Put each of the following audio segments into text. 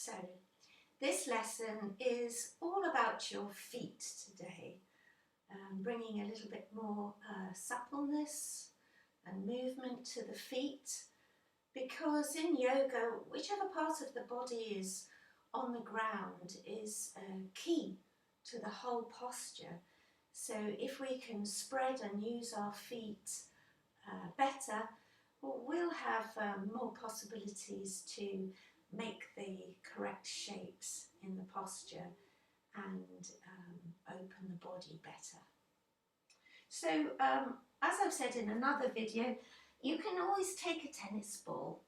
So this lesson is all about your feet today, bringing a little bit more suppleness and movement to the feet, because in yoga, whichever part of the body is on the ground is key to the whole posture. So if we can spread and use our feet better, we'll have more possibilities to make the correct shapes in the posture and open the body better. So as I've said in another video, you can always take a tennis ball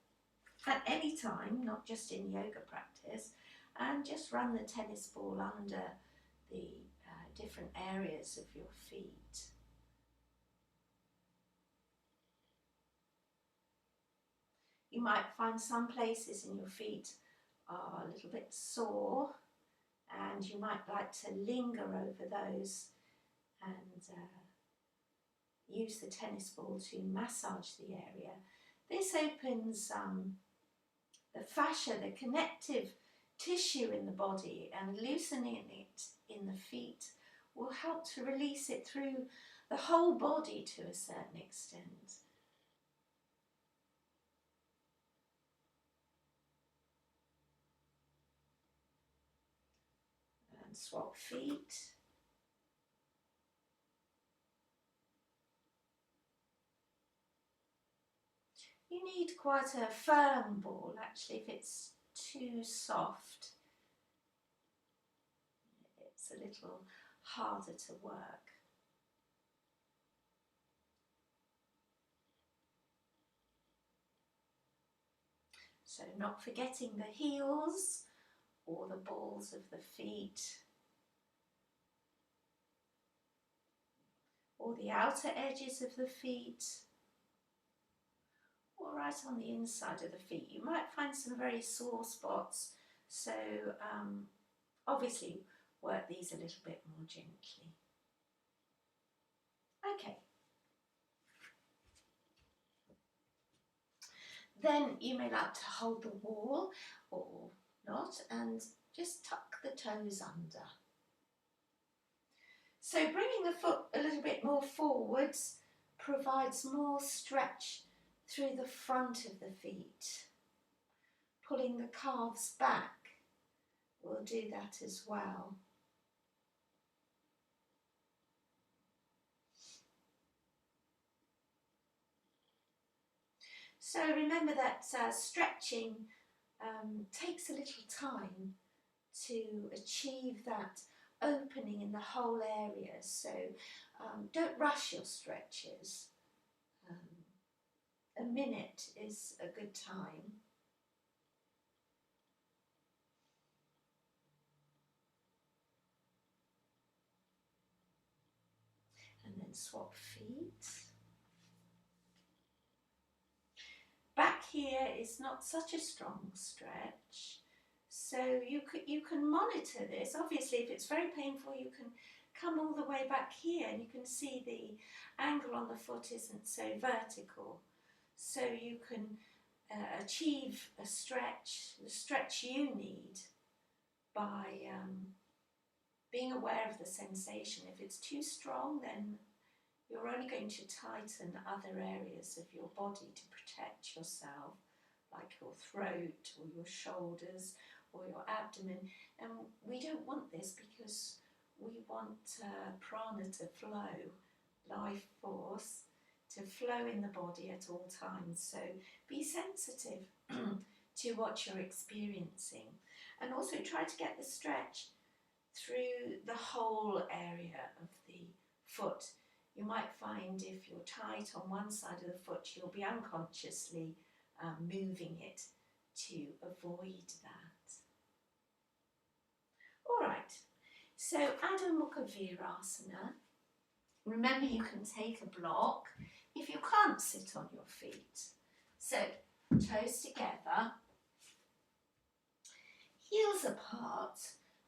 at any time, not just in yoga practice, and just run the tennis ball under the different areas of your feet. You might find some places in your feet are a little bit sore, and you might like to linger over those and use the tennis ball to massage the area. This opens the fascia, the connective tissue in the body, and loosening it in the feet will help to release it through the whole body to a certain extent. And swap feet. You need quite a firm ball actually. If it's too soft, it's a little harder to work. So not forgetting the heels or the balls of the feet, or the outer edges of the feet, or right on the inside of the feet. You might find some very sore spots, so obviously work these a little bit more gently. Okay. Then you may like to hold the wall or not and just tuck the toes under. So bringing the foot a little bit more forwards provides more stretch through the front of the feet. Pulling the calves back will do that as well. So remember that stretching takes a little time to achieve that opening in the whole area, so don't rush your stretches. A minute is a good time. And then swap feet. Back here is not such a strong stretch, so you can monitor this. Obviously, if it's very painful, you can come all the way back here and you can see the angle on the foot isn't so vertical. So you can achieve a stretch, the stretch you need, by being aware of the sensation. If it's too strong, then you're only going to tighten other areas of your body to protect yourself, like your throat or your shoulders or your abdomen. And we don't want this, because we want prana to flow, life force to flow in the body at all times. So be sensitive to what you're experiencing, and also try to get the stretch through the whole area of the foot. You might find if you're tight on one side of the foot, you'll be unconsciously moving it to avoid that. All right, so Adho Mukha Virasana. Remember, you can take a block if you can't sit on your feet. So toes together, heels apart,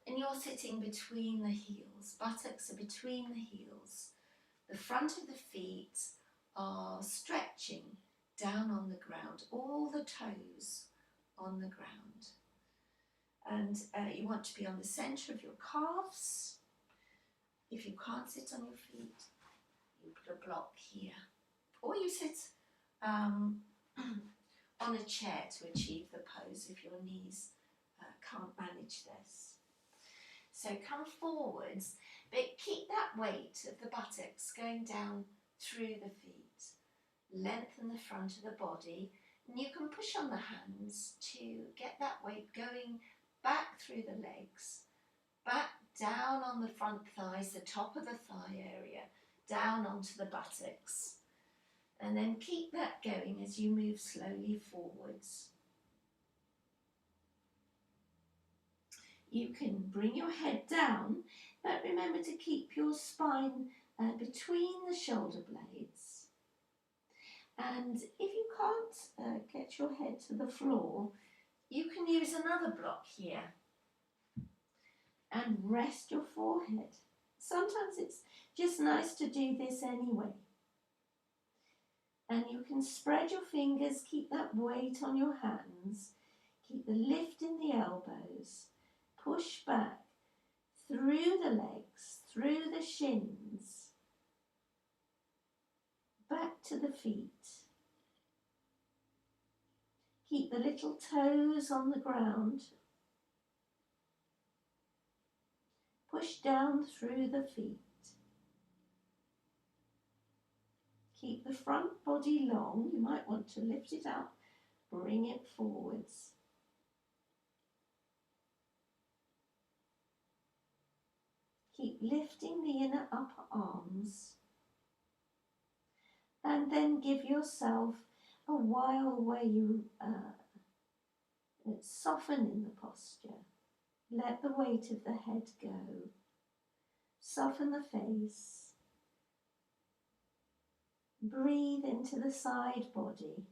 and you're sitting between the heels. Buttocks are between the heels. The front of the feet are stretching down on the ground, all the toes on the ground. And you want to be on the centre of your calves. If you can't sit on your feet, you put a block here. Or you sit on a chair to achieve the pose if your knees can't manage this. So come forwards, but keep that weight of the buttocks going down through the feet. Lengthen the front of the body, and you can push on the hands to get that weight going back through the legs, back down on the front thighs, the top of the thigh area, down onto the buttocks. And then keep that going as you move slowly forwards. You can bring your head down, but remember to keep your spine between the shoulder blades. And if you can't get your head to the floor, you can use another block here and rest your forehead. Sometimes it's just nice to do this anyway. And you can spread your fingers, keep that weight on your hands, keep the lift in the elbows, push back through the legs, through the shins, back to the feet. Keep the little toes on the ground. Push down through the feet. Keep the front body long. You might want to lift it up, bring it forwards. Keep lifting the inner upper arms. And then give yourself a while where you soften in the posture. Let the weight of the head go. Soften the face. Breathe into the side body.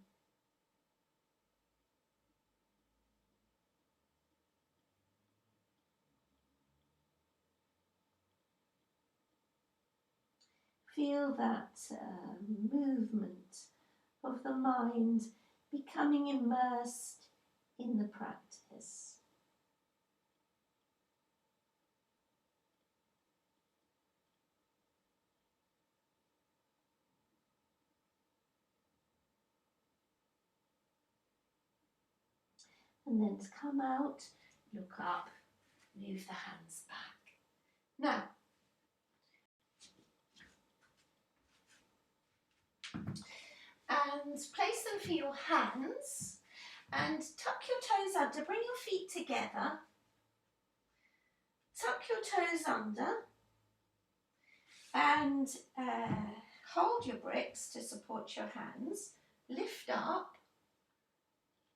Feel that movement of the mind becoming immersed in the practice. And then to come out, look up, move the hands back. Now, and place them for your hands and tuck your toes under, bring your feet together, tuck your toes under and hold your bricks to support your hands, lift up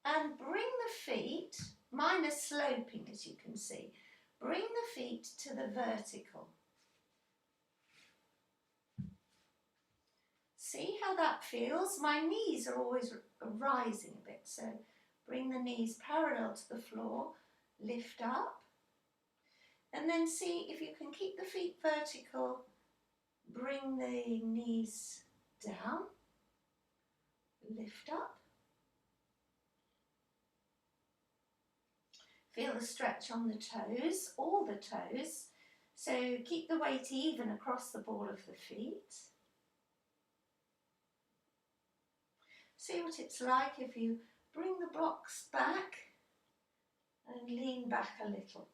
and bring the feet, mine are sloping as you can see, bring the feet to the vertical. See how that feels? My knees are always rising a bit, so bring the knees parallel to the floor, lift up, and then see if you can keep the feet vertical, bring the knees down, lift up. Feel the stretch on the toes, all the toes, so keep the weight even across the ball of the feet. See what it's like if you bring the blocks back and lean back a little.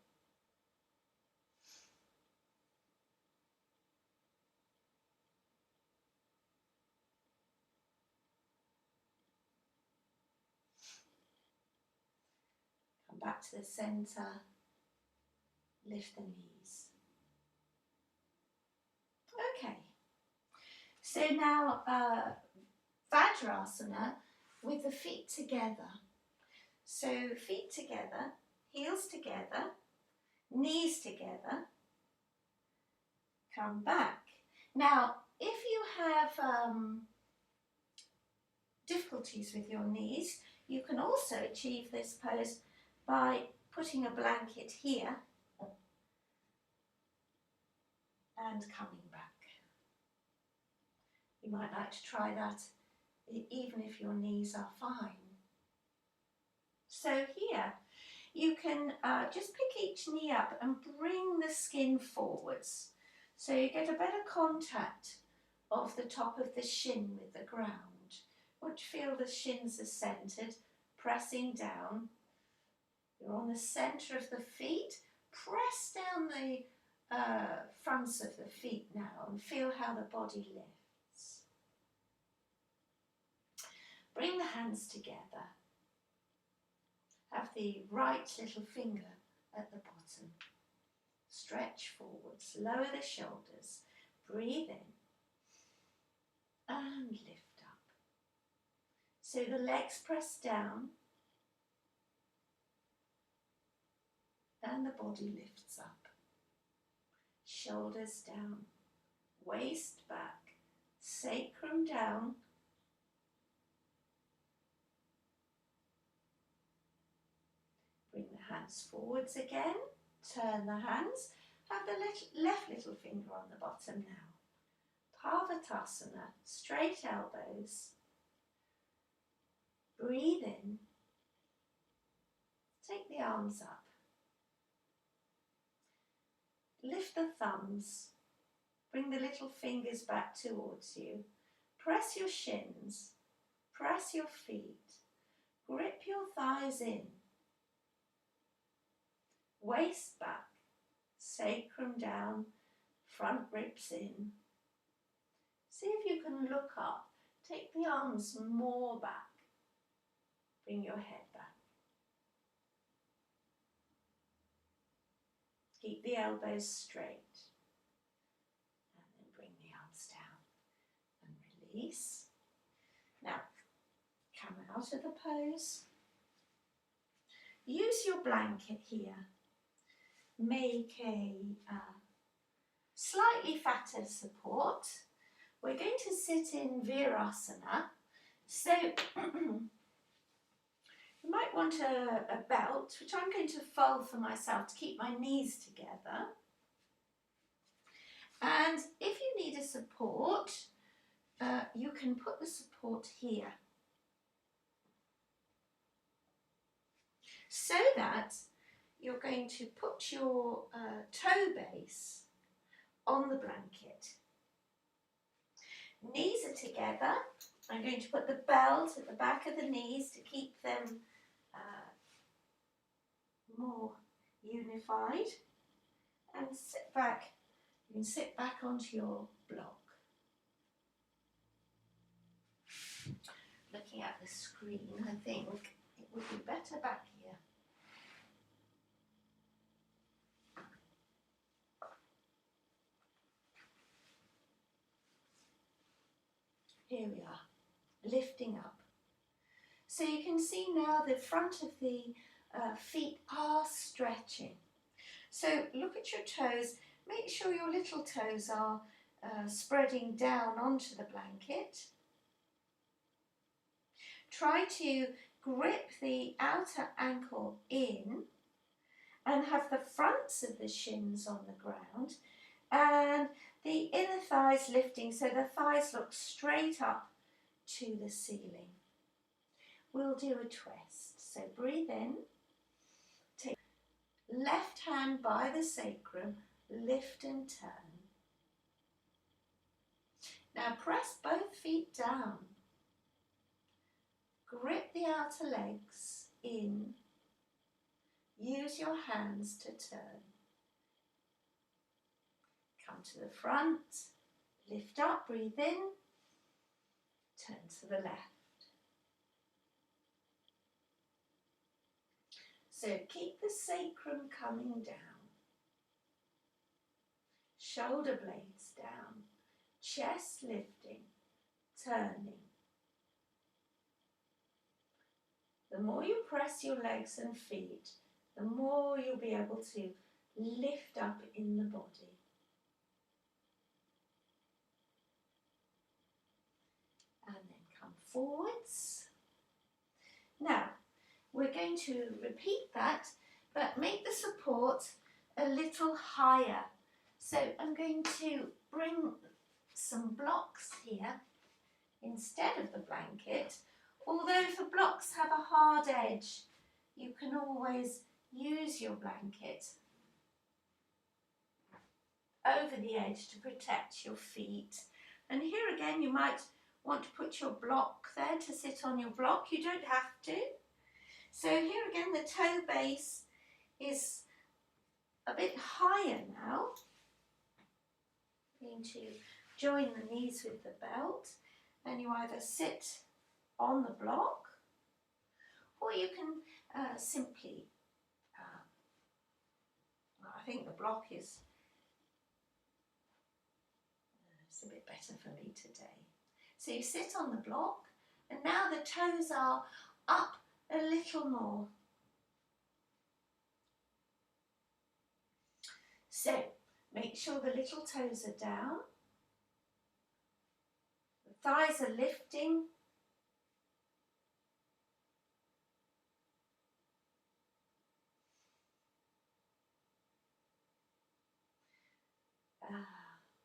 Come back to the centre, lift the knees. Okay, so now Vajrasana with the feet together. So feet together, heels together, knees together, come back. Now, if you have difficulties with your knees, you can also achieve this pose by putting a blanket here and coming back. You might like to try that even if your knees are fine. So here, you can just pick each knee up and bring the skin forwards. So you get a better contact of the top of the shin with the ground. Once you feel the shins are centred, pressing down, you're on the centre of the feet. Press down the fronts of the feet now and feel how the body lifts. Bring the hands together. Have the right little finger at the bottom. Stretch forwards, lower the shoulders, breathe in and lift up. So the legs press down and the body lifts up. Shoulders down, waist back, sacrum down. Bring the hands forwards again, turn the hands, have the left little finger on the bottom now. Parvatasana, straight elbows. Breathe in, take the arms up. Lift the thumbs, bring the little fingers back towards you. Press your shins, press your feet, grip your thighs in. Waist back, sacrum down, front ribs in. See if you can look up, take the arms more back, bring your head back. Keep the elbows straight and then bring the arms down and release. Now, come out of the pose. Use your blanket here. Make a slightly fatter support. We're going to sit in Virasana. So you might want a belt, which I'm going to fold for myself to keep my knees together. And if you need a support, you can put the support here. So that you're going to put your toe base on the blanket. Knees are together. I'm going to put the belt at the back of the knees to keep them more unified. And sit back. You can sit back onto your block. Looking at the screen, I think it would be better back here. Here we are, lifting up. So you can see now the front of the feet are stretching. So look at your toes, make sure your little toes are spreading down onto the blanket. Try to grip the outer ankle in and have the fronts of the shins on the ground and the inner thighs lifting so the thighs look straight up to the ceiling. We'll do a twist. So breathe in, take left hand by the sacrum, lift and turn. Now press both feet down. Grip the outer legs in. Use your hands to turn. Come to the front, lift up, breathe in, turn to the left. So keep the sacrum coming down, shoulder blades down, chest lifting, turning. The more you press your legs and feet, the more you'll be able to lift up in the body. And then come forwards. Now, we're going to repeat that, but make the support a little higher. So I'm going to bring some blocks here instead of the blanket. Although if the blocks have a hard edge, you can always use your blanket over the edge to protect your feet. And here again, you might want to put your block there to sit on your block. You don't have to. So here again, the toe base is a bit higher now. Going to join the knees with the belt, and you either sit on the block, or you can simply, I think the block is it's a bit better for me today. So you sit on the block, and now the toes are up a little more. So make sure the little toes are down, the thighs are lifting.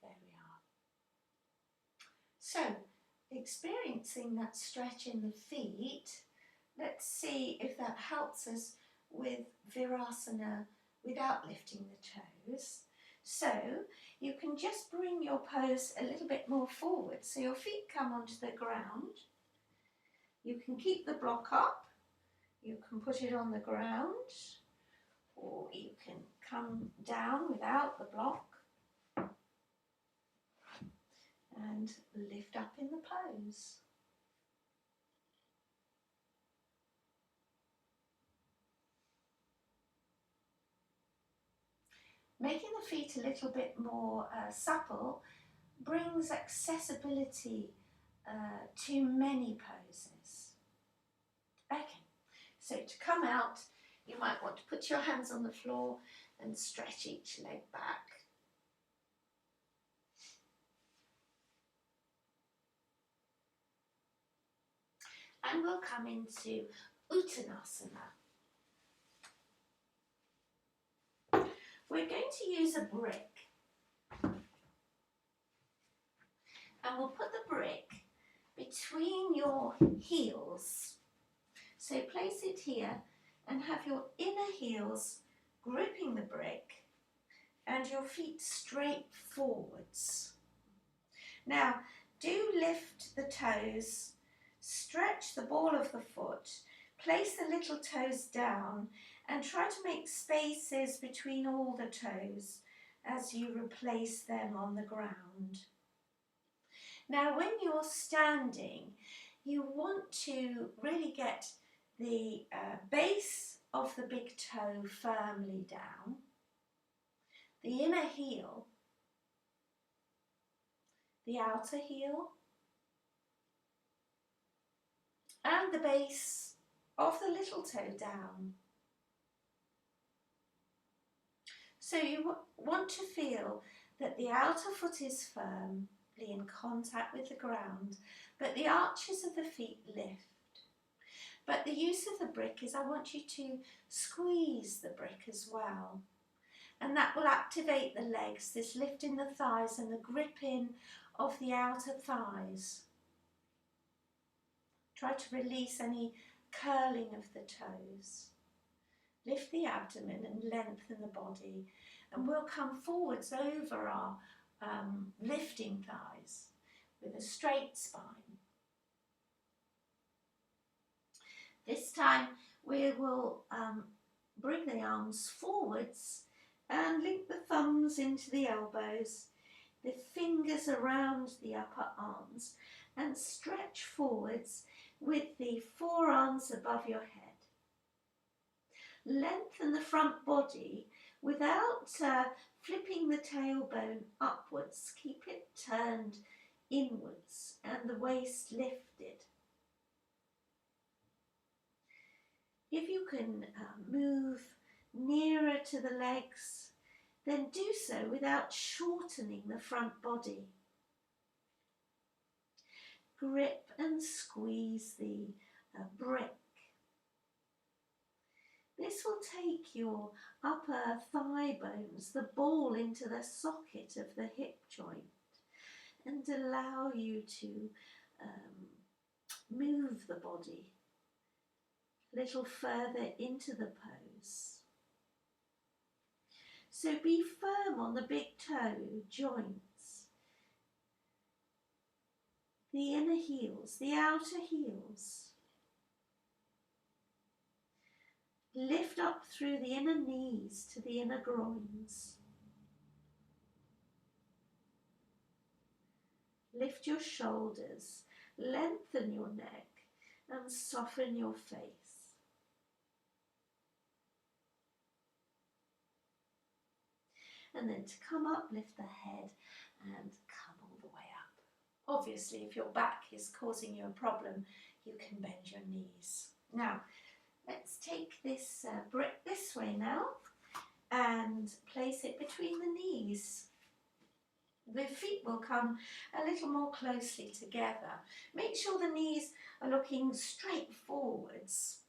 There we are. So, experiencing that stretch in the feet, let's see if that helps us with Virasana without lifting the toes. So, you can just bring your pose a little bit more forward so your feet come onto the ground. You can keep the block up, you can put it on the ground, or you can come down without the block and lift up in the pose. Making the feet a little bit more supple brings accessibility to many poses. Okay, so to come out, you might want to put your hands on the floor and stretch each leg back. And we'll come into Uttanasana. We're going to use a brick. And we'll put the brick between your heels. So place it here and have your inner heels gripping the brick and your feet straight forwards. Now, do lift the toes, stretch the ball of the foot, place the little toes down and try to make spaces between all the toes as you replace them on the ground. Now, when you're standing, you want to really get the base of the big toe firmly down, the inner heel, the outer heel, and the base of the little toe down. So you want to feel that the outer foot is firmly in contact with the ground, but the arches of the feet lift. But the use of the brick is I want you to squeeze the brick as well. And that will activate the legs, this lift in the thighs and the gripping of the outer thighs. Try to release any curling of the toes. Lift the abdomen and lengthen the body. And we'll come forwards over our lifting thighs with a straight spine. This time we will bring the arms forwards and link the thumbs into the elbows, the fingers around the upper arms, and stretch forwards with the forearms above your head. Lengthen the front body without flipping the tailbone upwards. Keep it turned inwards and the waist lifted. If you can move nearer to the legs, then do so without shortening the front body. Grip and squeeze the brick. This will take your upper thigh bones, the ball, into the socket of the hip joint and allow you to move the body a little further into the pose. So be firm on the big toe joints, the inner heels, the outer heels. Lift up through the inner knees to the inner groins. Lift your shoulders, lengthen your neck and soften your face. And then to come up, lift the head and come all the way up. Obviously, if your back is causing you a problem, you can bend your knees. Now, let's take this brick this way now and place it between the knees. The feet will come a little more closely together. Make sure the knees are looking straight forwards,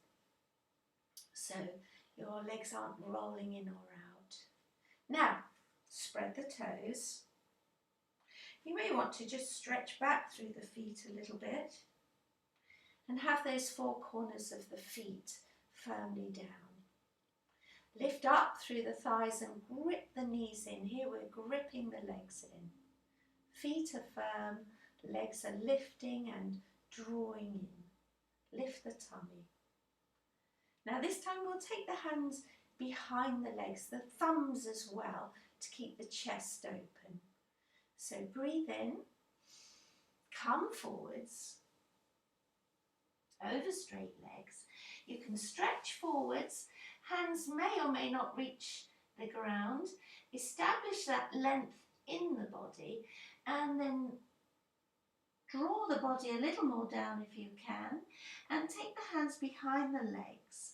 so your legs aren't rolling in or out. Now, spread the toes. You may want to just stretch back through the feet a little bit and have those four corners of the feet firmly down. Lift up through the thighs and grip the knees in. Here we're gripping the legs in. Feet are firm, legs are lifting and drawing in. Lift the tummy. Now this time we'll take the hands behind the legs, the thumbs as well, to keep the chest open. So breathe in, come forwards, over straight legs. You can stretch forwards, hands may or may not reach the ground. Establish that length in the body and then draw the body a little more down if you can and take the hands behind the legs.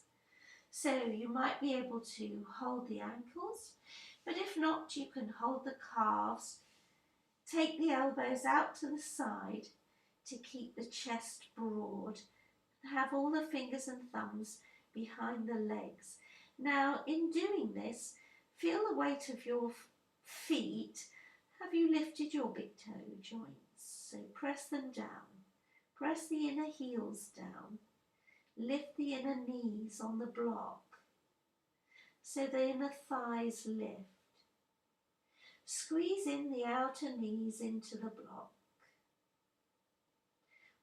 So you might be able to hold the ankles, but if not, you can hold the calves. Take the elbows out to the side to keep the chest broad. Have all the fingers and thumbs behind the legs. Now, in doing this, feel the weight of your feet. Have you lifted your big toe joints? So press them down. Press the inner heels down. Lift the inner knees on the block so the inner thighs lift. Squeeze in the outer knees into the block.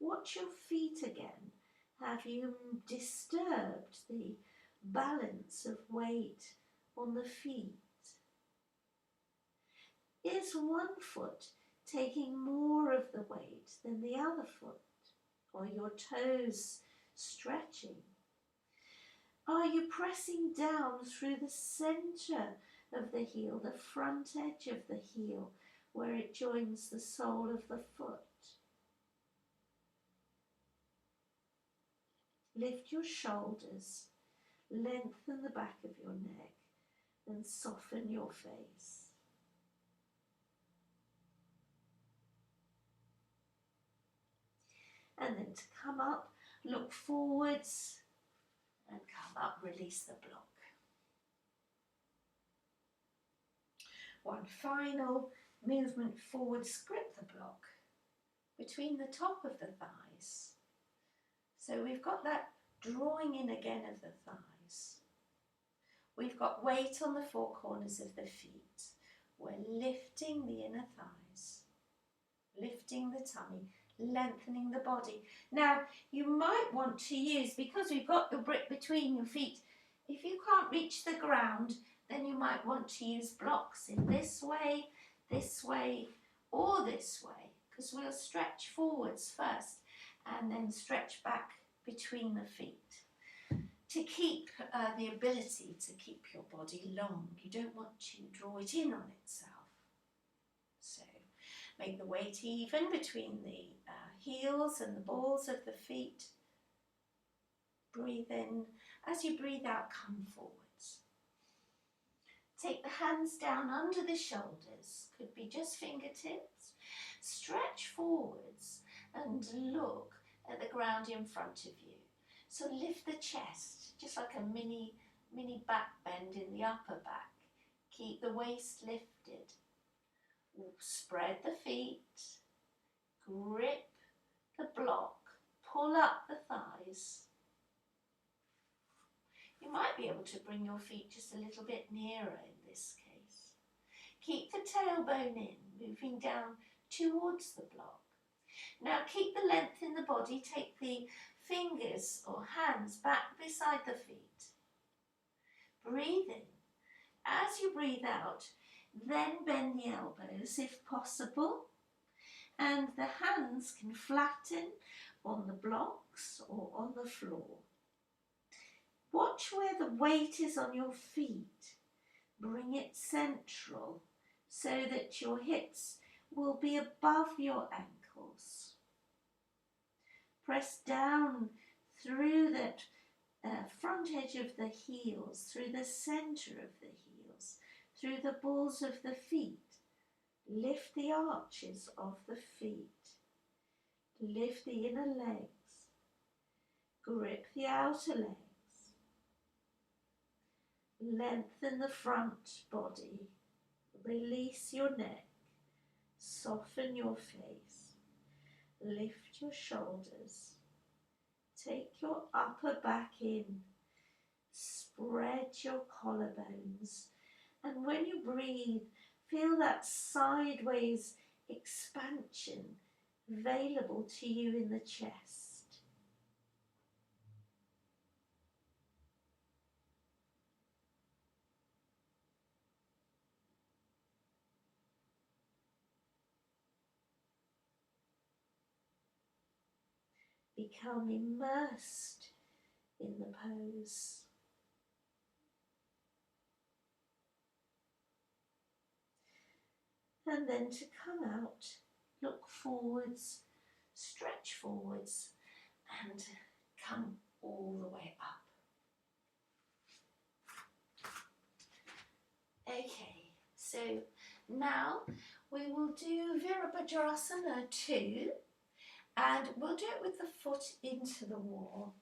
Watch your feet again. Have you disturbed the balance of weight on the feet? Is one foot taking more of the weight than the other foot? Or your toes stretching? Are you pressing down through the center of the heel, the front edge of the heel, where it joins the sole of the foot? Lift your shoulders, lengthen the back of your neck, and soften your face. And then to come up, look forwards, and come up, release the block. One final movement forwards, grip the block between the top of the thighs. So we've got that drawing in again of the thighs. We've got weight on the four corners of the feet. We're lifting the inner thighs, lifting the tummy, lengthening the body. Now, you might want to use, because we've got the brick between your feet, if you can't reach the ground, then you might want to use blocks in this way, or this way, because we'll stretch forwards first and then stretch back between the feet to keep the ability to keep your body long. You don't want to draw it in on itself. So make the weight even between the heels and the balls of the feet. Breathe in. As you breathe out, come forwards. Take the hands down under the shoulders, could be just fingertips. Stretch forwards and look at the ground in front of you. So lift the chest, just like a mini back bend in the upper back. Keep the waist lifted. Spread the feet, grip the block, pull up the thighs. You might be able to bring your feet just a little bit nearer in this case. Keep the tailbone in, moving down towards the block. Now keep the length in the body. Take the fingers or hands back beside the feet. Breathe in. As you breathe out, then bend the elbows if possible, and the hands can flatten on the blocks or on the floor. Watch where the weight is on your feet. Bring it central so that your hips will be above your ankles. Press down through that front edge of the heels, through the centre of the heels, through the balls of the feet. Lift the arches of the feet. Lift the inner legs. Grip the outer legs. Lengthen the front body. Release your neck. Soften your face. Lift your shoulders. Take your upper back in. Spread your collarbones. And when you breathe, feel that sideways expansion available to you in the chest. Become immersed in the pose. And then to come out, look forwards, stretch forwards, and come all the way up. Okay, so now we will do Virabhadrasana 2, and we'll do it with the foot into the wall.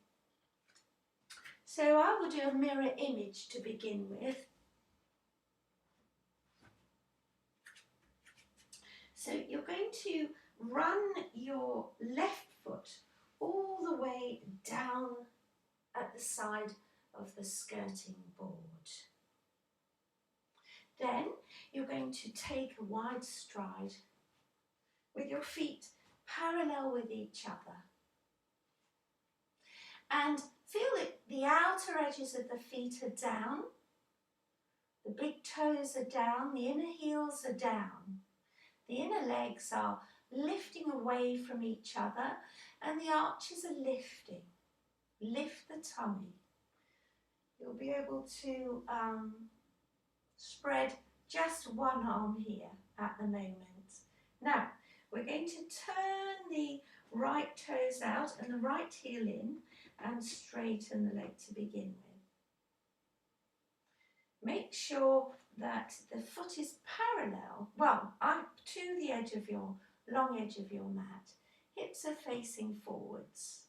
So I will do a mirror image to begin with. So you're going to run your left foot all the way down at the side of the skirting board. Then you're going to take a wide stride with your feet parallel with each other. And feel that the outer edges of the feet are down, the big toes are down, the inner heels are down. The inner legs are lifting away from each other and the arches are lifting. Lift the tummy. You'll be able to spread just one arm here at the moment. Now, we're going to turn the right toes out and the right heel in and straighten the leg to begin with. Make sure that the foot is parallel, up to the edge of your, long edge of your mat. Hips are facing forwards.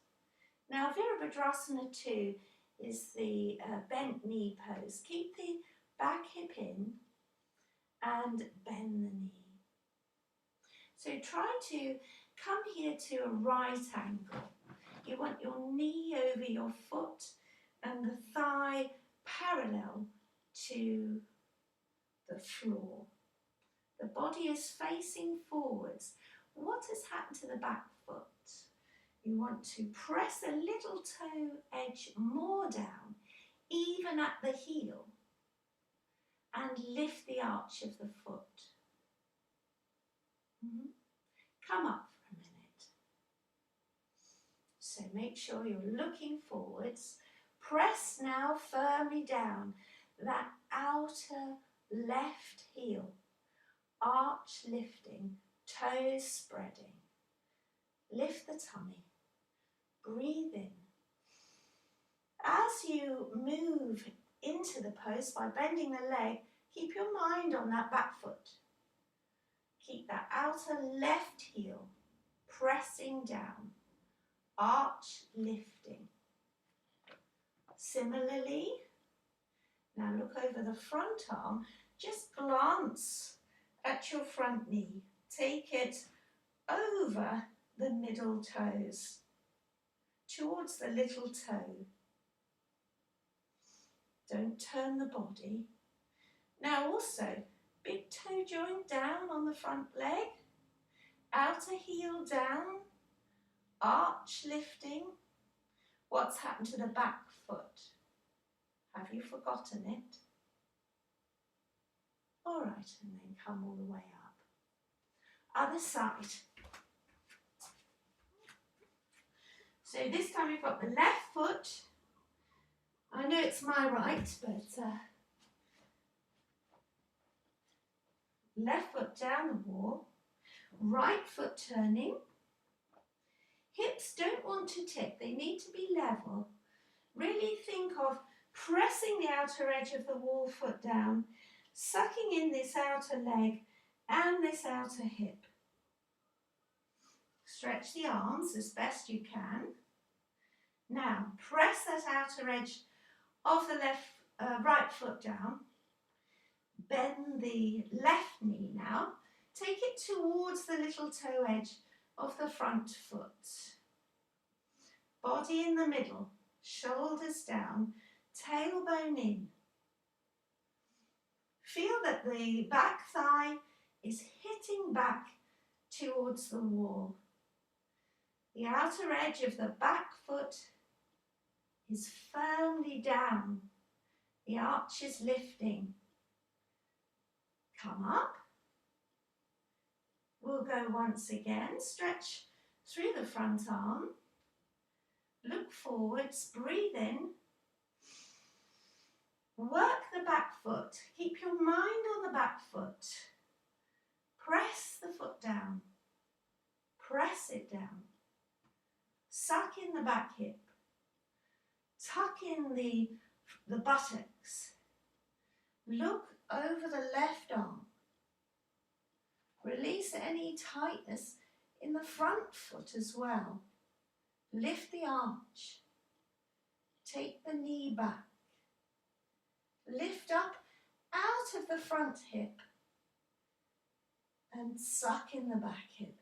Now Virabhadrasana 2 is the bent knee pose. Keep the back hip in and bend the knee. So try to come here to a right angle. You want your knee over your foot and the thigh parallel to the floor. The body is facing forwards. What has happened to the back foot? You want to press a little toe edge more down, even at the heel, and lift the arch of the foot. Come up for a minute. So make sure you're looking forwards. Press now firmly down that outer left heel. Arch lifting, toes spreading. Lift the tummy. Breathe in. As you move into the pose by bending the leg, keep your mind on that back foot. Keep that outer left heel pressing down, arch lifting. Similarly, now look over the front arm, just glance at your front knee. Take it over the middle toes, towards the little toe. Don't turn the body. Now also, Big toe joint down on the front leg, outer heel down, arch lifting. What's happened to the back foot? Have you forgotten it? All right, and then come all the way up. Other side. So this time we've got the left foot. I know it's my right, but left foot down the wall, right foot turning. Hips don't want to tip, they need to be level. Really think of pressing the outer edge of the wall foot down, sucking in this outer leg and this outer hip. Stretch the arms as best you can. Now press that outer edge of the right foot down. Bend the left knee now. Take it towards the little toe edge of the front foot. Body in the middle, shoulders down, tailbone in. Feel that the back thigh is hitting back towards the wall. The outer edge of the back foot is firmly down. The arch is lifting. Come up. We'll go once again. Stretch through the front arm. Look forwards, breathe in. Work the back foot. Keep your mind on the back foot. Press the foot down. Press it down. Suck in the back hip. Tuck in the buttocks. Look over the left arm. Release any tightness in the front foot as well. Lift the arch. Take the knee back. Lift up out of the front hip and suck in the back hip.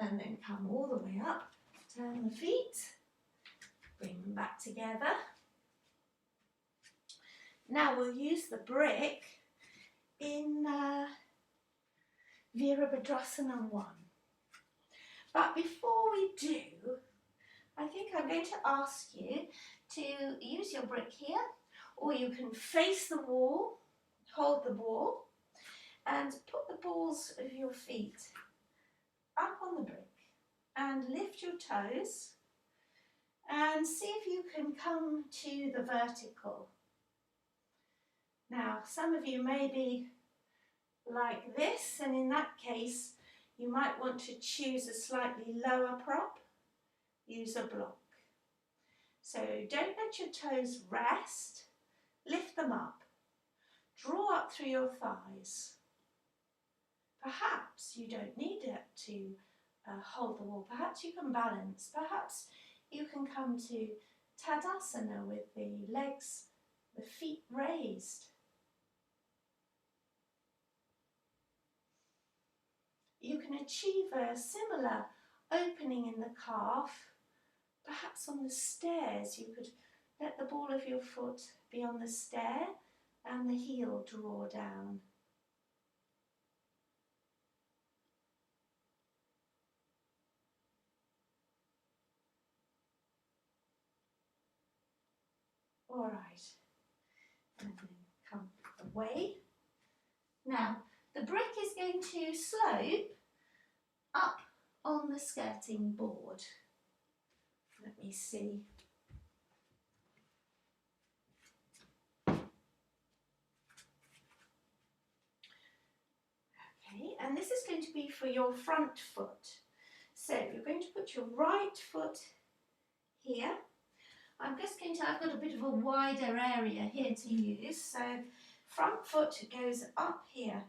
And then come all the way up. Turn the feet. Bring them back together. Now we'll use the brick in Virabhadrasana 1. But before we do, I think I'm going to ask you to use your brick here, or you can face the wall, hold the ball, and put the balls of your feet up on the brick and lift your toes and see if you can come to the vertical. Now, some of you may be like this, and in that case, you might want to choose a slightly lower prop. Use a block. So don't let your toes rest. Lift them up. Draw up through your thighs. Perhaps you don't need it to hold the wall. Perhaps you can balance. Perhaps you can come to Tadasana with the legs, the feet raised. You can achieve a similar opening in the calf. Perhaps on the stairs, you could let the ball of your foot be on the stair and the heel draw down. All right, and then come away. Now, the brick is going to slope up on the skirting board. Let me see. Okay, and this is going to be for your front foot. So you're going to put your right foot here. I'm just going to, I've got a bit of a wider area here to use. So front foot goes up here.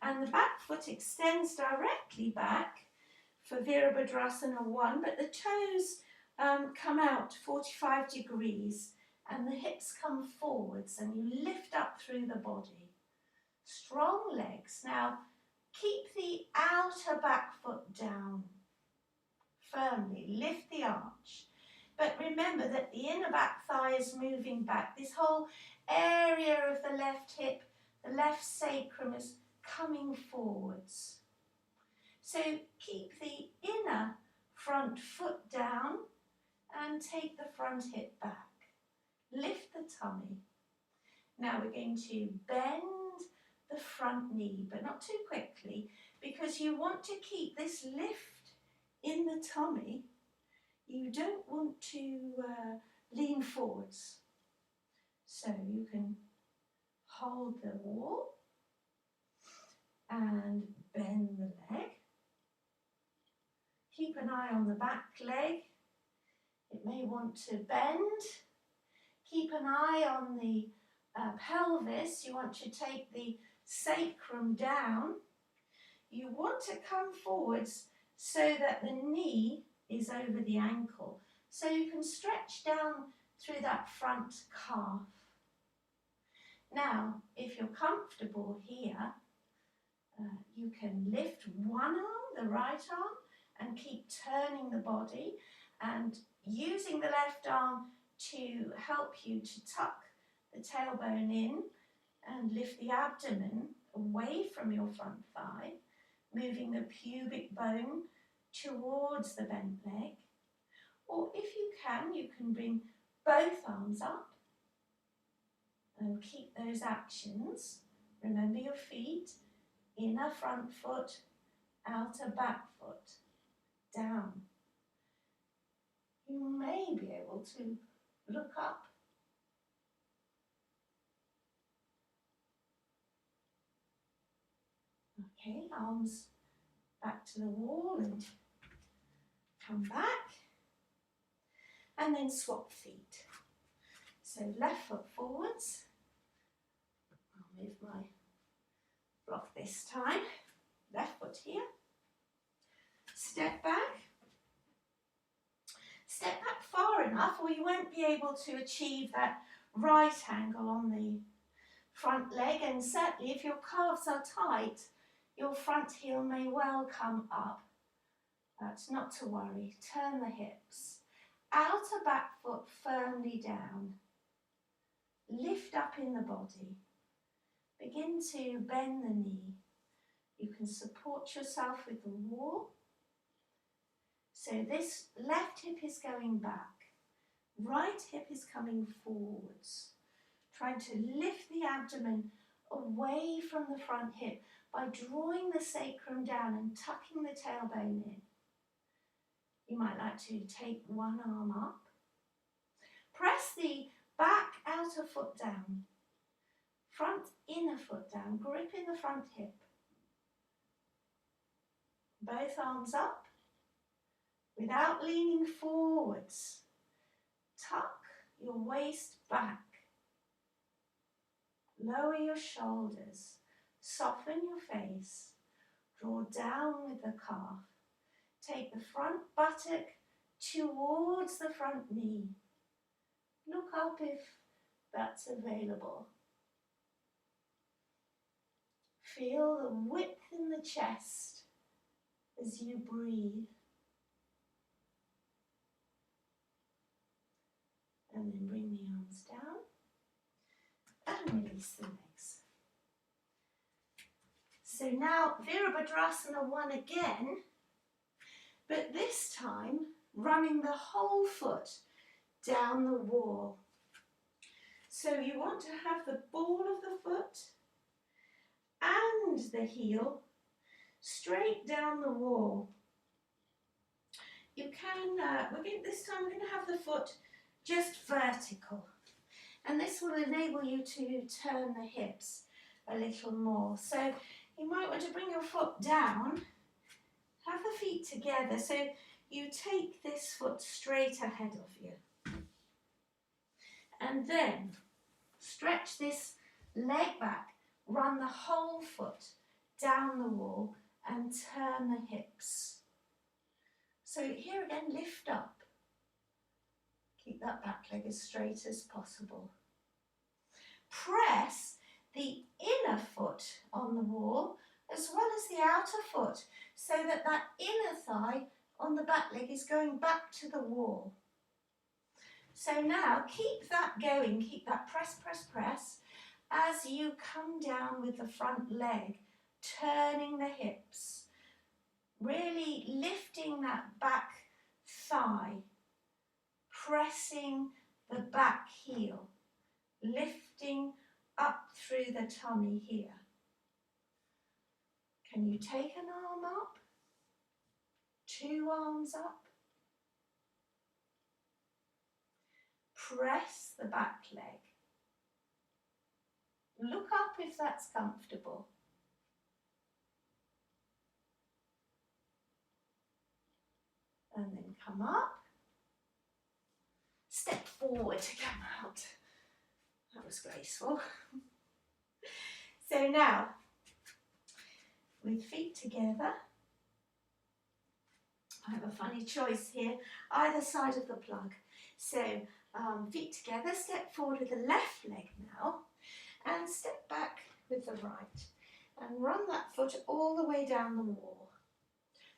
And the back foot extends directly back for Virabhadrasana 1, but the toes come out 45 degrees and the hips come forwards and you lift up through the body. Strong legs. Now keep the outer back foot down firmly. Lift the arch. But remember that the inner back thigh is moving back. This whole area of the left hip, the left sacrum is coming forwards. So keep the inner front foot down and take the front hip back. Lift the tummy. Now we're going to bend the front knee, but not too quickly, because you want to keep this lift in the tummy. You don't want to lean forwards. So you can hold the wall and bend the leg. Keep an eye on the back leg. It may want to bend. Keep an eye on the pelvis. You want to take the sacrum down. You want to come forwards so that the knee is over the ankle. So you can stretch down through that front calf. Now, if you're comfortable here, you can lift one arm, the right arm, and keep turning the body and using the left arm to help you to tuck the tailbone in and lift the abdomen away from your front thigh, moving the pubic bone towards the bent leg. Or if you can bring both arms up and keep those actions. Remember your feet, inner front foot, outer back foot, down. You may be able to look up. Okay, arms back to the wall and come back. And then swap feet. So left foot forwards. I'll move my block this time. Left foot here. Step back. Step back far enough or you won't be able to achieve that right angle on the front leg, and certainly if your calves are tight, your front heel may well come up. That's not to worry. Turn the hips. Outer back foot firmly down. Lift up in the body. Begin to bend the knee. You can support yourself with the wall. So this left hip is going back. Right hip is coming forwards. Trying to lift the abdomen away from the front hip by drawing the sacrum down and tucking the tailbone in. You might like to take one arm up. Press the back outer foot down. Front inner foot down. Grip in the front hip. Both arms up without leaning forwards. Tuck your waist back. Lower your shoulders. Soften your face. Draw down with the calf. Take the front buttock towards the front knee. Look up if that's available. Feel the width in the chest as you breathe. And then bring the arms down and release the legs. So now Virabhadrasana 1 again, but this time running the whole foot down the wall. So you want to have the ball of the foot and the heel straight down the wall. You can, this time we're going to have the foot just vertical, and this will enable you to turn the hips a little more. So you might want to bring your foot down, have the feet together, so you take this foot straight ahead of you. And then stretch this leg back, run the whole foot down the wall and turn the hips. So here again, lift up. Keep that back leg as straight as possible. Press the inner foot on the wall as well as the outer foot so that that inner thigh on the back leg is going back to the wall. So now keep that going, keep that press, press, press as you come down with the front leg, turning the hips, really lifting that back thigh, pressing the back heel, lifting up through the tummy here. Can you take an arm up? 2 arms up. Press the back leg. Look up if that's comfortable. And then come up. Step forward to come out. That was graceful. So now, with feet together, I have a funny choice here, either side of the plug. So feet together, step forward with the left leg now, and step back with the right. And run that foot all the way down the wall.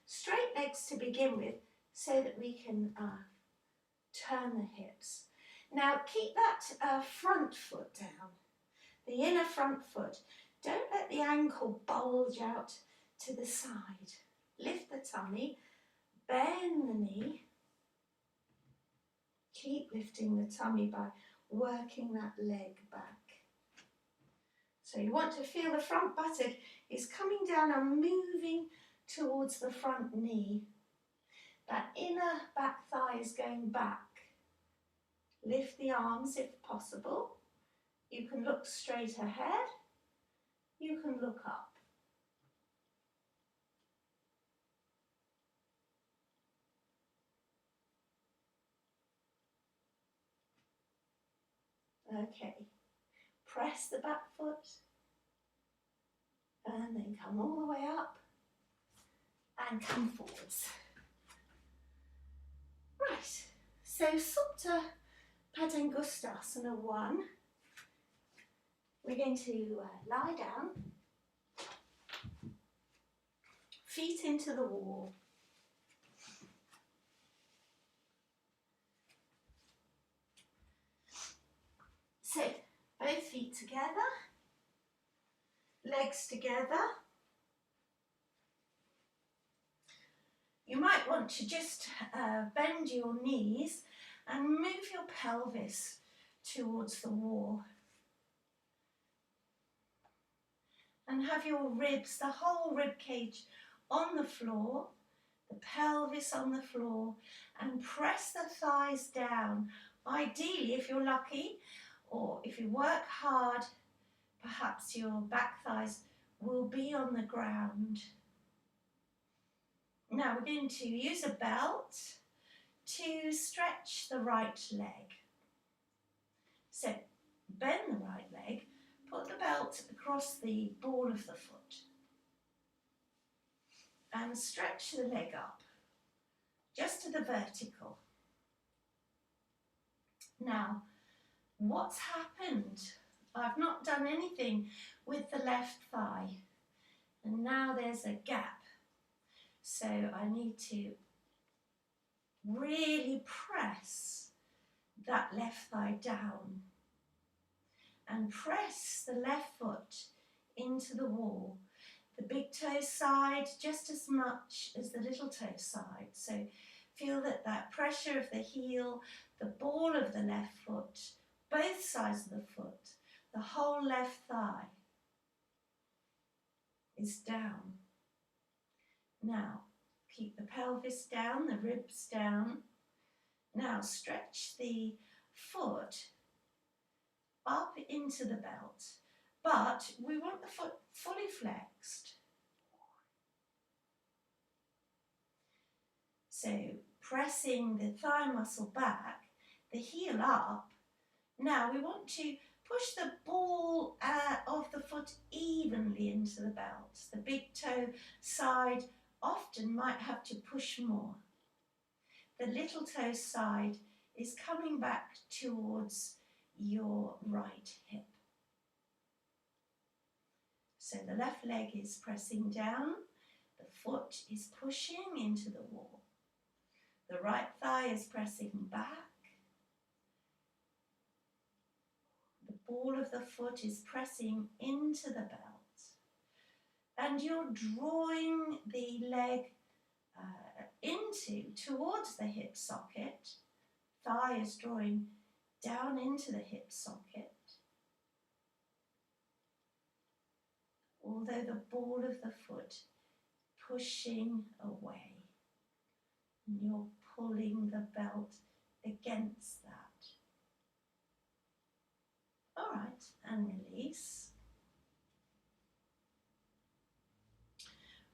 Straight legs to begin with, so that we can turn the hips. Now keep that front foot down, the inner front foot. Don't let the ankle bulge out to the side. Lift the tummy, bend the knee. Keep lifting the tummy by working that leg back. So you want to feel the front buttock is coming down and moving towards the front knee. That inner back thigh is going back. Lift the arms if possible. You can look straight ahead. You can look up. Okay. Press the back foot. And then come all the way up. And come forwards. Right. So Supta Padangusthasana 1. We're going to lie down, feet into the wall. So both feet together, legs together. You might want to just bend your knees and move your pelvis towards the wall. And have your ribs, the whole rib cage on the floor, the pelvis on the floor, and press the thighs down. Ideally, if you're lucky, or if you work hard, perhaps your back thighs will be on the ground. Now we're going to use a belt to stretch the right leg. So bend the right leg. Put the belt across the ball of the foot and stretch the leg up just to the vertical. Now, what's happened? I've not done anything with the left thigh, and now there's a gap. So I need to really press that left thigh down and press the left foot into the wall. The big toe side just as much as the little toe side. So feel that pressure of the heel, the ball of the left foot, both sides of the foot, the whole left thigh is down. Now keep the pelvis down, the ribs down. Now stretch the foot up into the belt, but we want the foot fully flexed. So pressing the thigh muscle back, the heel up. Now we want to push the ball of the foot evenly into the belt. The big toe side often might have to push more. The little toe side is coming back towards your right hip. So the left leg is pressing down, the foot is pushing into the wall. The right thigh is pressing back, ball of the foot is pressing into the belt. And you're drawing the leg towards the hip socket. Thigh is drawing down into the hip socket. Although the ball of the foot pushing away. And you're pulling the belt against that. All right, and release.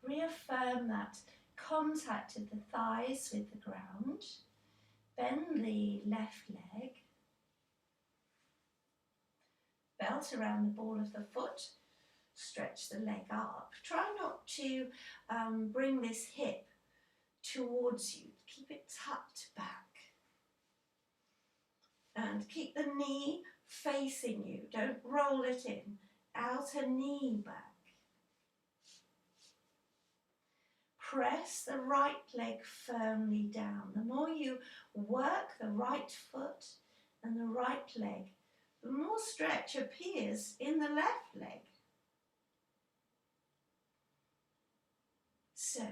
Reaffirm that contact of the thighs with the ground. Bend the left leg. Belt around the ball of the foot. Stretch the leg up. Try not to bring this hip towards you. Keep it tucked back. And keep the knee facing you. Don't roll it in. Outer knee back. Press the right leg firmly down. The more you work the right foot and the right leg, the more stretch appears in the left leg. So,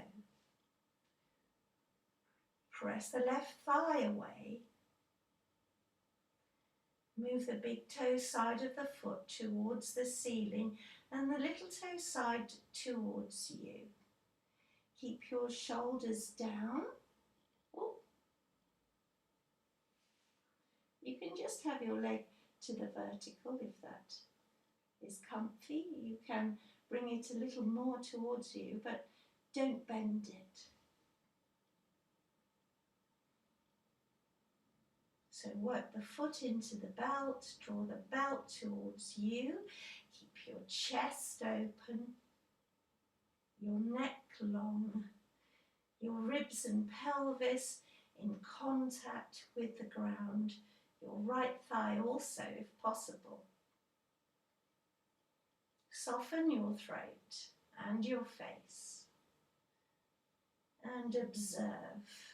press the left thigh away. Move the big toe side of the foot towards the ceiling and the little toe side towards you. Keep your shoulders down. Ooh. You can just have your leg to the vertical if that is comfy. You can bring it a little more towards you, but don't bend it. So work the foot into the belt, draw the belt towards you. Keep your chest open, your neck long, your ribs and pelvis in contact with the ground, your right thigh also if possible. Soften your throat and your face and observe.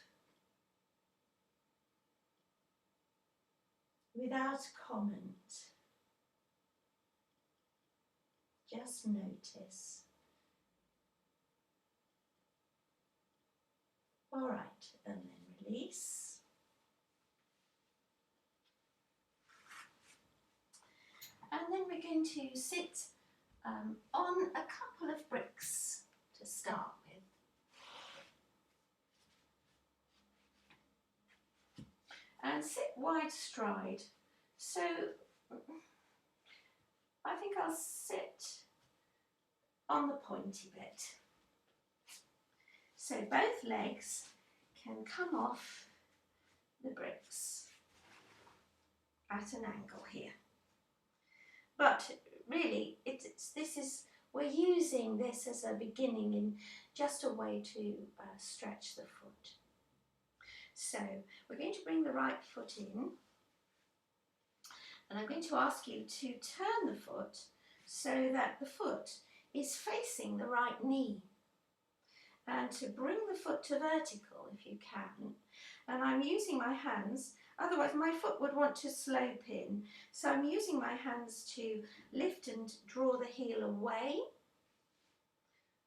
Without comment, just notice. All right, and then release. And then we're going to sit on a couple of bricks to start with. And sit wide stride. So I think I'll sit on the pointy bit. So both legs can come off the bricks at an angle here. But really, we're using this as a beginning and just a way to stretch the foot. So we're going to bring the right foot in, and I'm going to ask you to turn the foot so that the foot is facing the right knee, and to bring the foot to vertical if you can. And I'm using my hands, otherwise my foot would want to slope in, so I'm using my hands to lift and draw the heel away.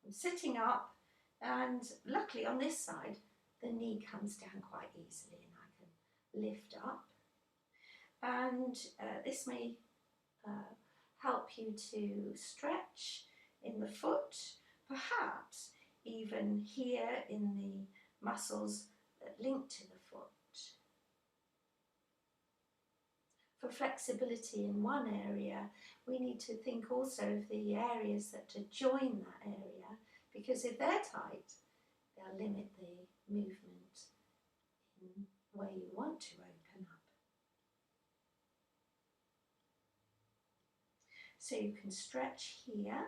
I'm sitting up, and luckily on this side the knee comes down quite easily and I can lift up. And this may help you to stretch in the foot, perhaps even here in the muscles that link to the foot. For flexibility in one area, we need to think also of the areas that join that area, because if they're tight, they'll limit the movement in where you want to open up. So you can stretch here.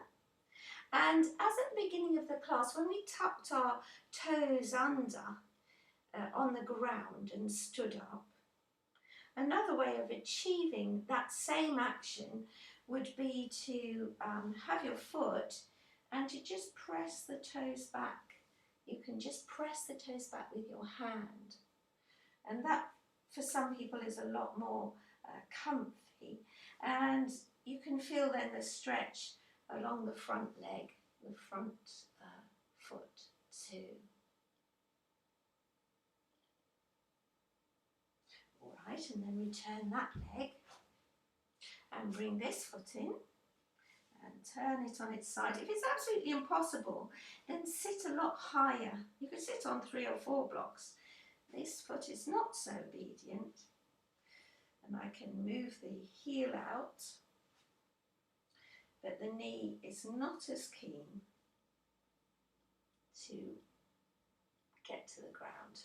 And as at the beginning of the class, when we tucked our toes under on the ground and stood up, another way of achieving that same action would be to have your foot and to just press the toes back. You can just press the toes back with your hand. And that, for some people, is a lot more comfy. gently, and you can feel then the stretch along the front leg, the front foot too. All right, and then return that leg and bring this foot in and turn it on its side. If it's absolutely impossible, then sit a lot higher. You could sit on 3 or 4 blocks. This foot is not so obedient, and I can move the heel out, but the knee is not as keen to get to the ground.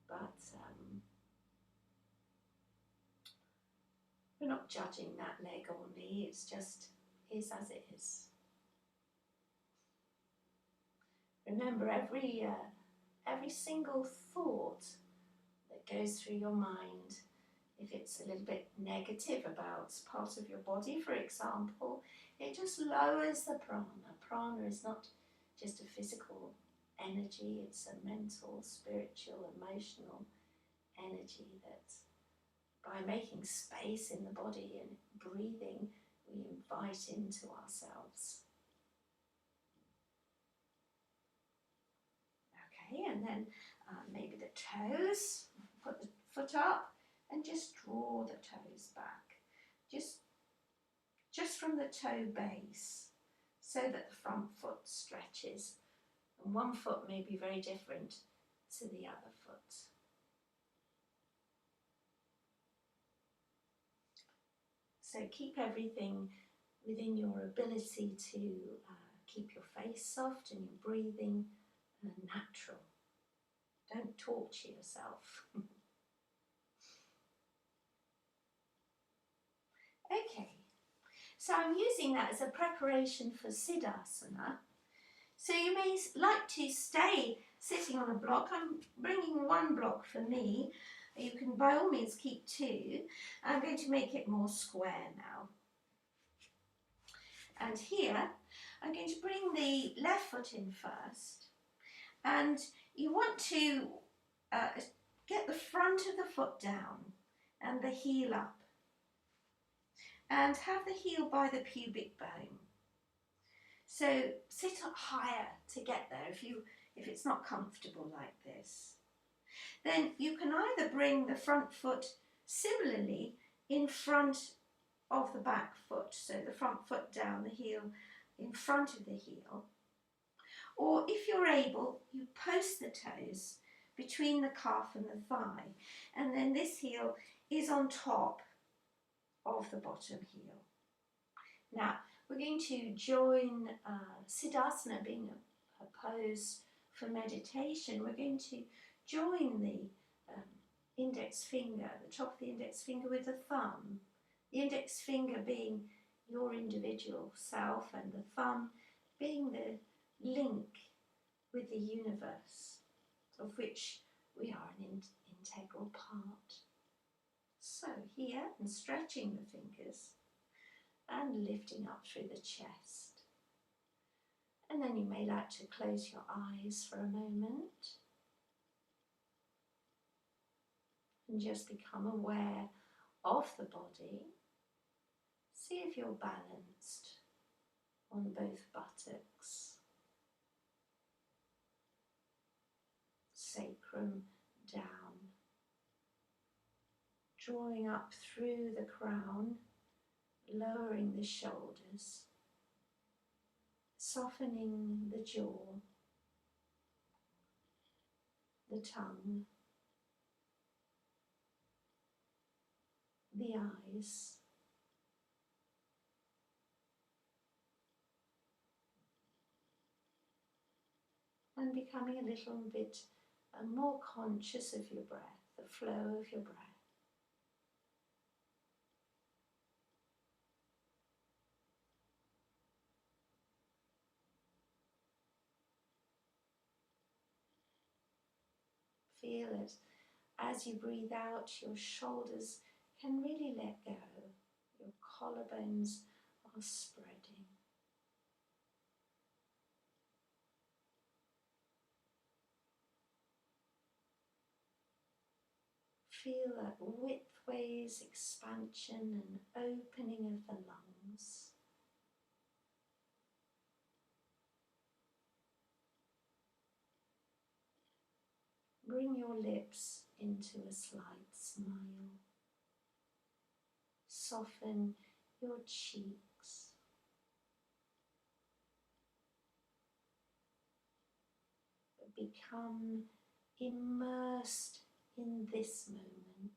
But we're not judging that leg or knee, it's just is as it is. Remember, every single thought that goes through your mind, if it's a little bit negative about part of your body, for example, it just lowers the prana. Prana is not just a physical energy, it's a mental, spiritual, emotional energy that by making space in the body and breathing, we invite into ourselves. Okay, and then maybe the toes, put the foot up and just draw the toes back. Just from the toe base, so that the front foot stretches. And one foot may be very different to the other foot. So keep everything within your ability to keep your face soft and your breathing natural. Don't torture yourself. Okay, so I'm using that as a preparation for Siddhasana. So you may like to stay sitting on a block. I'm bringing 1 block for me. You can by all means keep 2. I'm going to make it more square now. And here, I'm going to bring the left foot in first. And you want to get the front of the foot down and the heel up. And have the heel by the pubic bone. So sit up higher to get there if it's not comfortable like this. Then you can either bring the front foot similarly in front of the back foot, so the front foot down, the heel in front of the heel. Or if you're able, you post the toes between the calf and the thigh, and then this heel is on top of the bottom heel. Now, we're going to join Siddhasana, being a pose for meditation. We're going to join the index finger, the top of the index finger with the thumb. The index finger being your individual self and the thumb being the link with the universe, of which we are an integral part. So here, and stretching the fingers and lifting up through the chest. And then you may like to close your eyes for a moment and just become aware of the body. See if you're balanced on both buttocks, sacrum down, drawing up through the crown, lowering the shoulders, softening the jaw, the tongue, the eyes, and becoming a little bit more conscious of your breath, the flow of your breath. Feel it as you breathe out, your shoulders can really let go. Your collarbones are spreading. Feel that widthways expansion and opening of the lungs. Bring your lips into a slight smile. Soften your cheeks. Become immersed in this moment.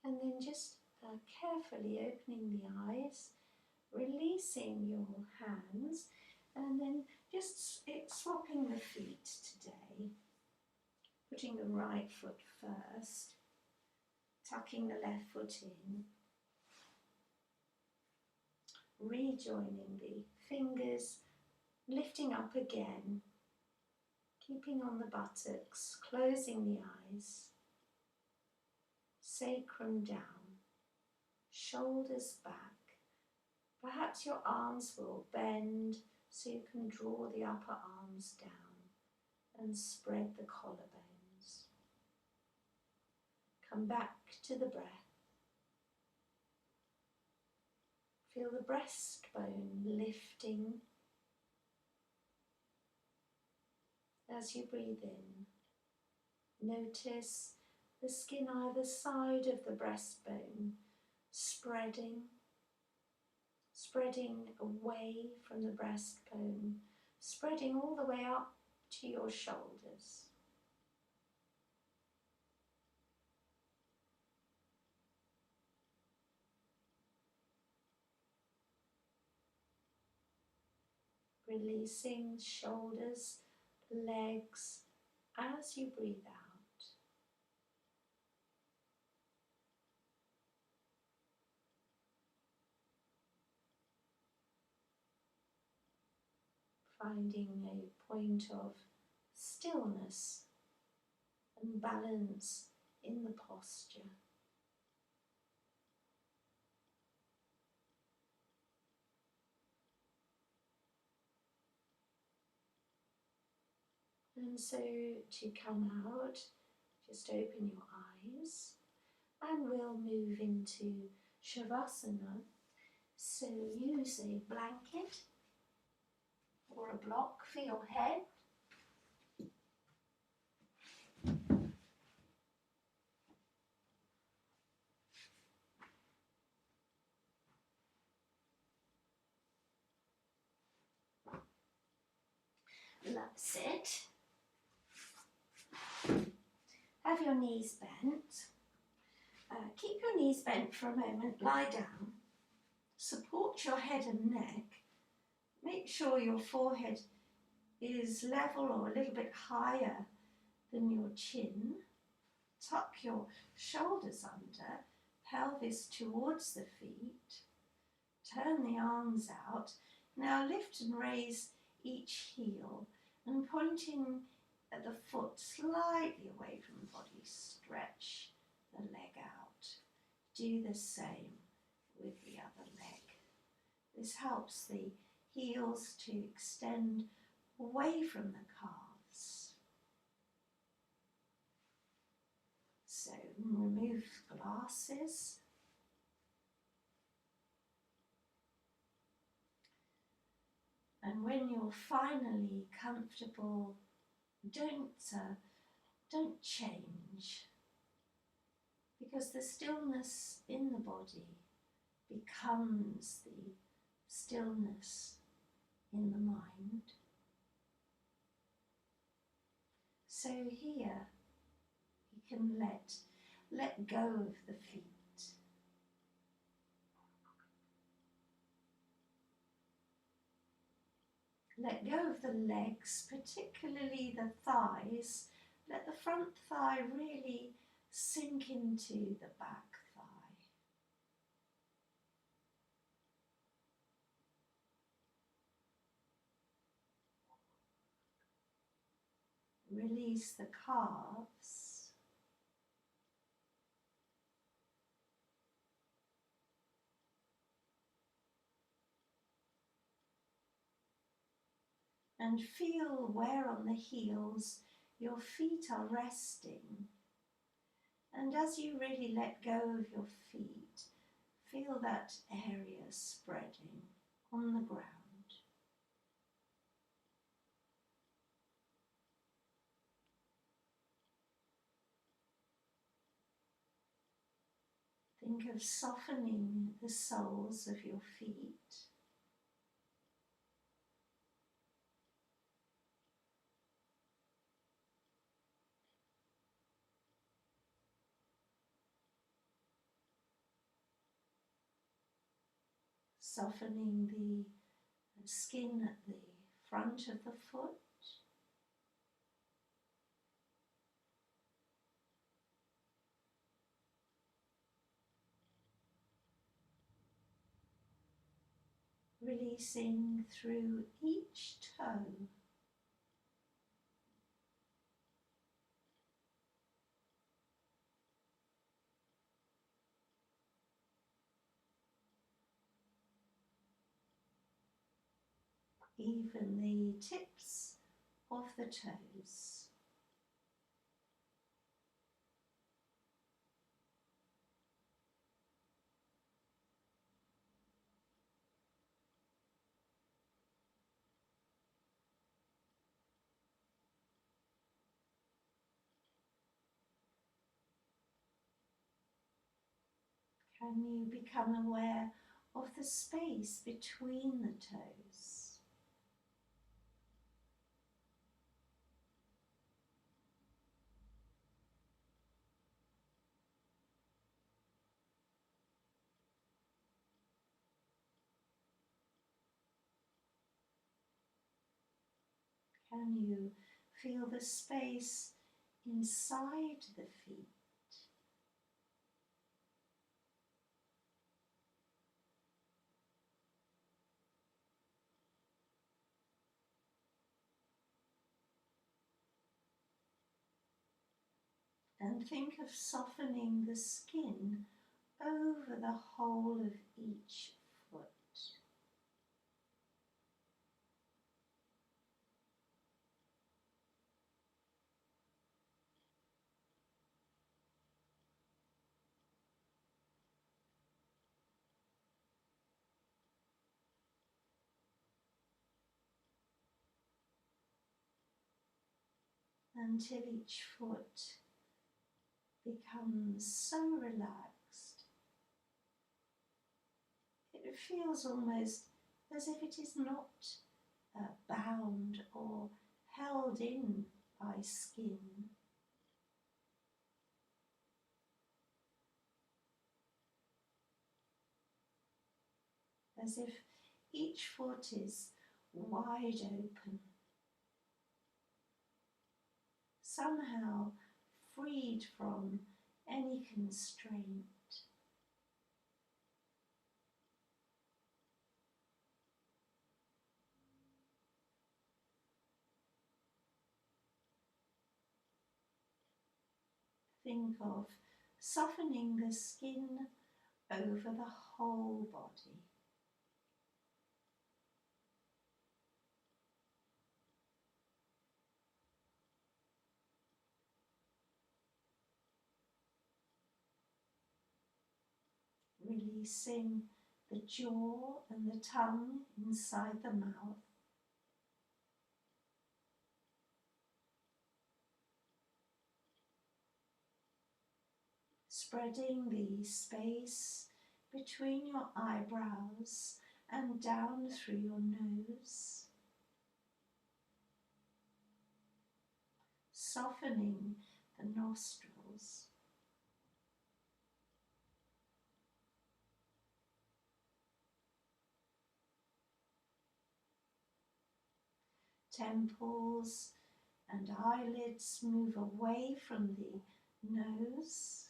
And then just carefully opening the eyes, releasing your hands, and then just swapping the feet today. Putting the right foot first, tucking the left foot in, rejoining the fingers, lifting up again, keeping on the buttocks, closing the eyes, sacrum down, shoulders back. Perhaps your arms will bend so you can draw the upper arms down and spread the collarbones. Come back to the breath. Feel the breastbone lifting as you breathe in. Notice the skin either side of the breastbone spreading away from the breastbone, spreading all the way up to your shoulders. Releasing shoulders, legs as you breathe out. Finding a point of stillness and balance in the posture. And so to come out, just open your eyes and we'll move into Shavasana. So use a blanket or a block for your head. That's it. Have your knees bent. Keep your knees bent for a moment. Lie down. Support your head and neck. Make sure your forehead is level or a little bit higher than your chin. Tuck your shoulders under, pelvis towards the feet. Turn the arms out. Now lift and raise each heel and pointing at the foot slightly away from the body, stretch the leg out. Do the same with the other leg. This helps the heels to extend away from the calves. So remove glasses. And when you're finally comfortable, don't change, because the stillness in the body becomes the stillness in the mind. So here you can let go of the feet. Let go of the legs, particularly the thighs. Let the front thigh really sink into the back thigh. Release the calves. and feel where on the heels your feet are resting. And as you really let go of your feet, feel that area spreading on the ground. Think of softening the soles of your feet. Softening the skin at the front of the foot. Releasing through each toe. Even the tips of the toes. Can you become aware of the space between the toes? Can you feel the space inside the feet? And think of softening the skin over the whole of each foot. Until each foot becomes so relaxed. It feels almost as if it is not bound or held in by skin. As if each foot is wide open, somehow freed from any constraint. Think of softening the skin over the whole body. Releasing the jaw and the tongue inside the mouth. Spreading the space between your eyebrows and down through your nose. Softening the nostrils. Temples and eyelids move away from the nose.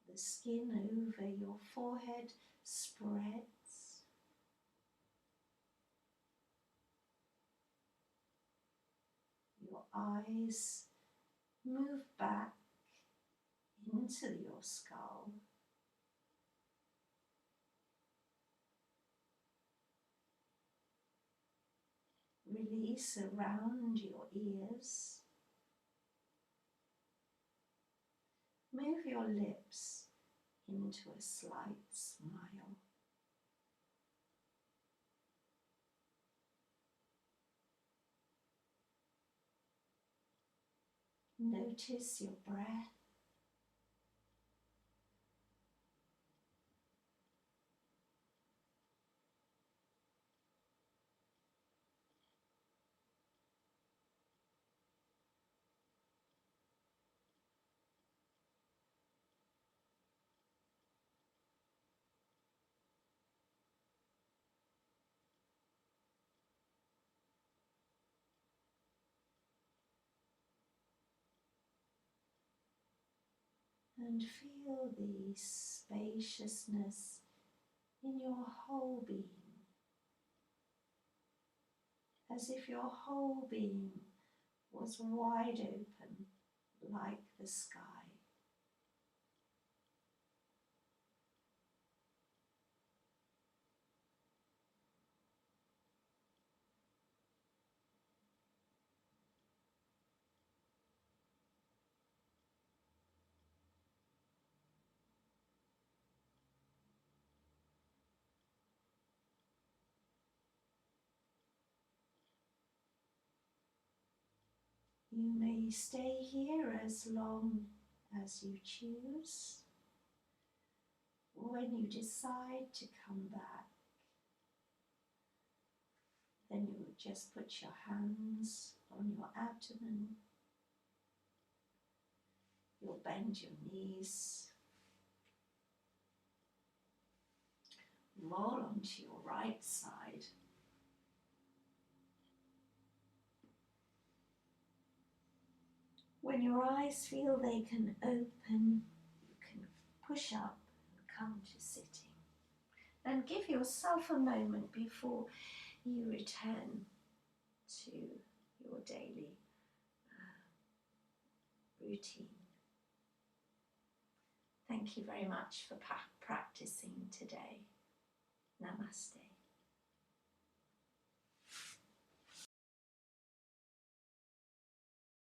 The skin over your forehead spreads. Your eyes move back into your skull. release around your ears. Move your lips into a slight smile. Notice your breath. And feel the spaciousness in your whole being, as if your whole being was wide open like the sky. You may stay here as long as you choose. When you decide to come back, then you would just put your hands on your abdomen. You'll bend your knees, roll onto your right side. When your eyes feel they can open, you can push up and come to sitting. And give yourself a moment before you return to your daily routine. Thank you very much for practicing today. Namaste.